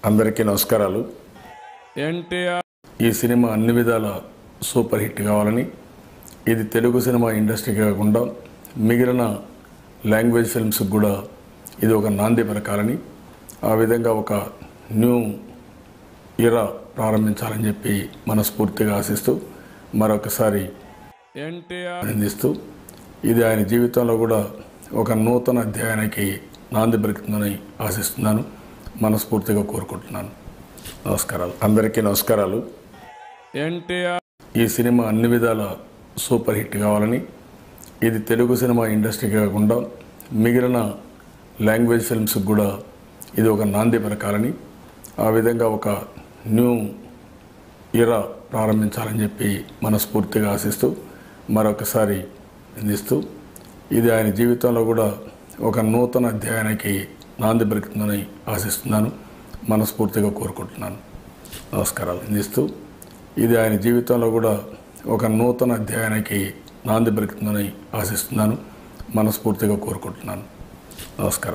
అందరికీ నమస్కారాలు. ఎన్టీఆర్ ఈ సినిమా అన్ని విధాల సూపర్ హిట్ కావాలని, ఇది తెలుగు సినిమా ఇండస్ట్రీకి కాకుండా మిగిలిన లాంగ్వేజ్ ఫిల్మ్స్కి కూడా ఇది ఒక నాంది పలకాలని, ఆ విధంగా ఒక న్యూ ఇరా ప్రారంభించాలని చెప్పి మనస్ఫూర్తిగా ఆశిస్తూ మరొకసారి ఎన్టీఆర్ అభినందిస్తూ, ఇది ఆయన జీవితంలో కూడా ఒక నూతన అధ్యాయానికి నాంది పలుకుతుందని ఆశిస్తున్నాను, మనస్ఫూర్తిగా కోరుకుంటున్నాను. నమస్కారాలు. అందరికీ నమస్కారాలు. ఎన్టీఆర్ ఈ సినిమా అన్ని విధాల సూపర్ హిట్ కావాలని, ఇది తెలుగు సినిమా ఇండస్ట్రీకి కాకుండా మిగిలిన లాంగ్వేజ్ ఫిల్మ్స్కి కూడా ఇది ఒక నాంది పలకాలని, ఆ విధంగా ఒక న్యూ ఇరా ప్రారంభించాలని చెప్పి మనస్ఫూర్తిగా ఆశిస్తూ మరొకసారి అందిస్తూ, ఇది ఆయన జీవితంలో కూడా ఒక నూతన అధ్యాయానికి నాంది పలుకుతుందని ఆశిస్తున్నాను, మనస్ఫూర్తిగా కోరుకుంటున్నాను. నమస్కారాలు. అందిస్తూ, ఇది ఆయన జీవితంలో కూడా ఒక నూతన అధ్యాయానికి నాంది పలుకుతుందని ఆశిస్తున్నాను, మనస్ఫూర్తిగా కోరుకుంటున్నాను. నమస్కారం.